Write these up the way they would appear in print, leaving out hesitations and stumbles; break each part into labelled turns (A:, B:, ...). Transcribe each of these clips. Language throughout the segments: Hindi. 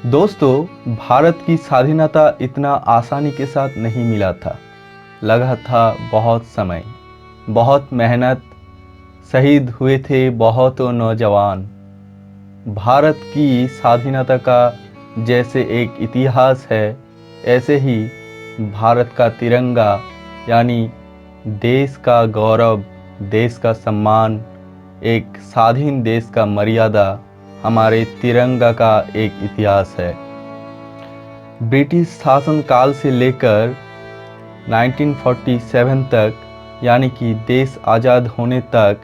A: दोस्तों, भारत की स्वाधीनता इतना आसानी के साथ नहीं मिला था। लगा था बहुत समय, बहुत मेहनत, शहीद हुए थे बहुत नौजवान। भारत की स्वाधीनता का जैसे एक इतिहास है, ऐसे ही भारत का तिरंगा यानी देश का गौरव, देश का सम्मान, एक स्वाधीन देश का मर्यादा हमारे तिरंगा का एक इतिहास है। ब्रिटिश शासन काल से लेकर 1947 तक यानी कि देश आज़ाद होने तक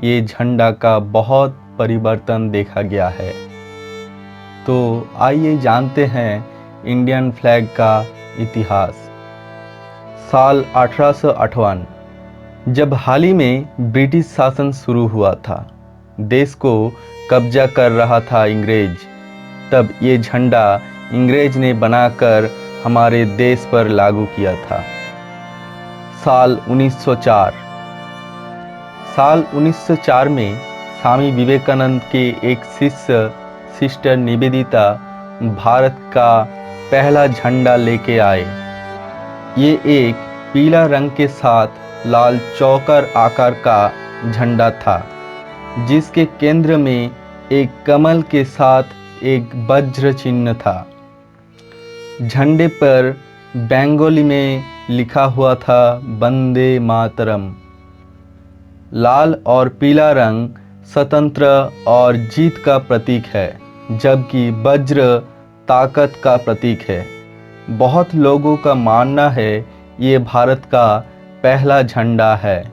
A: ये झंडा का बहुत परिवर्तन देखा गया है। तो आइए जानते हैं इंडियन फ्लैग का इतिहास। साल 1858 जब हाल ही में ब्रिटिश शासन शुरू हुआ था, देश को कब्जा कर रहा था अंग्रेज, तब ये झंडा अंग्रेज ने बनाकर हमारे देश पर लागू किया था। साल 1904 में स्वामी विवेकानंद के एक शिष्य सिस्टर निवेदिता भारत का पहला झंडा लेके आए। ये एक पीला रंग के साथ लाल चौकर आकार का झंडा था, जिसके केंद्र में एक कमल के साथ एक वज्र चिन्ह था। झंडे पर बंगाली में लिखा हुआ था वंदे मातरम। लाल और पीला रंग स्वतंत्र और जीत का प्रतीक है, जबकि वज्र ताकत का प्रतीक है। बहुत लोगों का मानना है ये भारत का पहला झंडा है,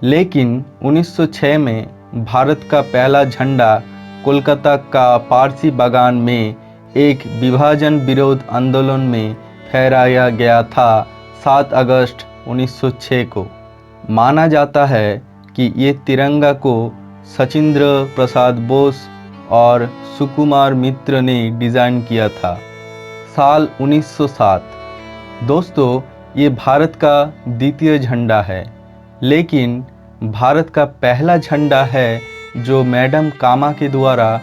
A: लेकिन 1906 में भारत का पहला झंडा कोलकाता का पारसी बागान में एक विभाजन विरोध आंदोलन में फहराया गया था 7 अगस्त 1906 को। माना जाता है कि ये तिरंगा को सचिंद्र प्रसाद बोस और सुकुमार मित्र ने डिज़ाइन किया था। साल 1907 दोस्तों, ये भारत का द्वितीय झंडा है, लेकिन भारत का पहला झंडा है जो मैडम कामा के द्वारा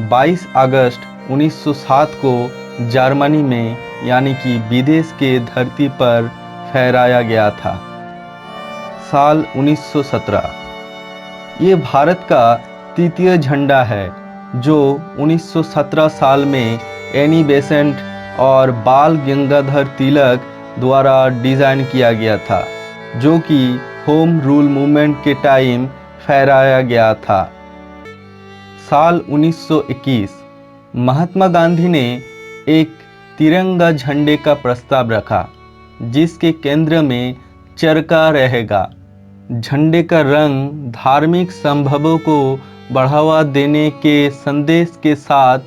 A: 22 अगस्त 1907 को जर्मनी में यानी कि विदेश के धरती पर फहराया गया था। साल 1917 ये भारत का तृतीय झंडा है जो 1917 साल में एनी बेसेंट और बाल गंगाधर तिलक द्वारा डिज़ाइन किया गया था, जो कि होम रूल मूवमेंट के टाइम फहराया गया था। साल 1921 महात्मा गांधी ने एक तिरंगा झंडे का प्रस्ताव रखा, जिसके केंद्र में चरखा रहेगा। झंडे का रंग धार्मिक संभवों को बढ़ावा देने के संदेश के साथ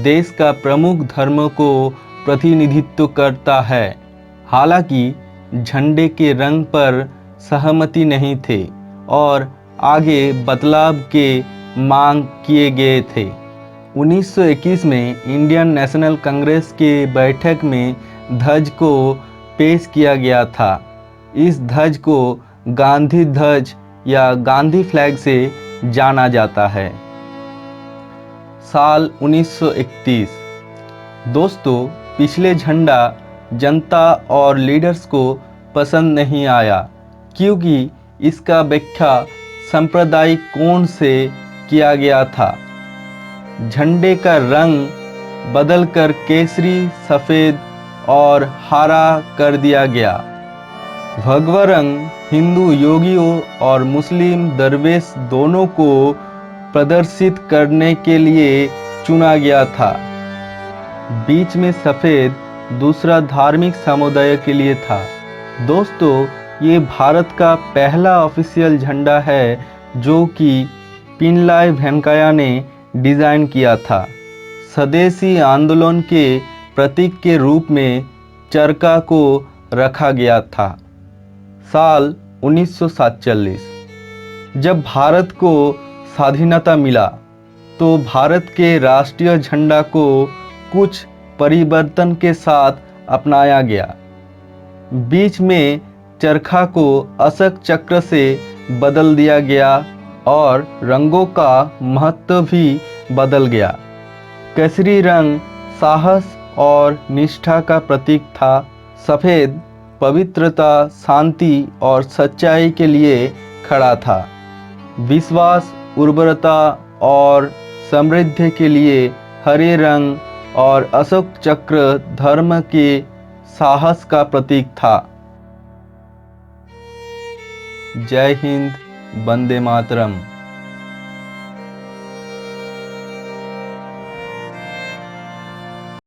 A: देश का प्रमुख धर्म को प्रतिनिधित्व करता है। हालांकि झंडे के रंग पर सहमति नहीं थे और आगे बदलाव के मांग किए गए थे। 1921 में इंडियन नेशनल कांग्रेस के बैठक में ध्वज को पेश किया गया था। इस ध्वज को गांधी ध्वज या गांधी फ्लैग से जाना जाता है। साल 1931 दोस्तों, पिछले झंडा जनता और लीडर्स को पसंद नहीं आया, क्योंकि इसका व्याख्या सांप्रदायिक कोण से किया गया था। झंडे का रंग बदलकर केसरी, सफ़ेद और हरा कर दिया गया। भगवा रंग हिंदू योगियों और मुस्लिम दरवेश दोनों को प्रदर्शित करने के लिए चुना गया था। बीच में सफ़ेद दूसरा धार्मिक समुदाय के लिए था। दोस्तों, ये भारत का पहला ऑफिशियल झंडा है जो कि पिनलाई वेंकैया ने डिज़ाइन किया था। स्वदेशी आंदोलन के प्रतीक के रूप में चरखा को रखा गया था। साल 1947 जब भारत को स्वाधीनता मिला तो भारत के राष्ट्रीय झंडा को कुछ परिवर्तन के साथ अपनाया गया। बीच में चरखा को अशोक चक्र से बदल दिया गया और रंगों का महत्व भी बदल गया। केसरी रंग साहस और निष्ठा का प्रतीक था। सफ़ेद पवित्रता, शांति और सच्चाई के लिए खड़ा था। विश्वास, उर्वरता और समृद्धि के लिए हरे रंग और अशोक चक्र धर्म के साहस का प्रतीक था। जय हिंद, वंदे मातरम।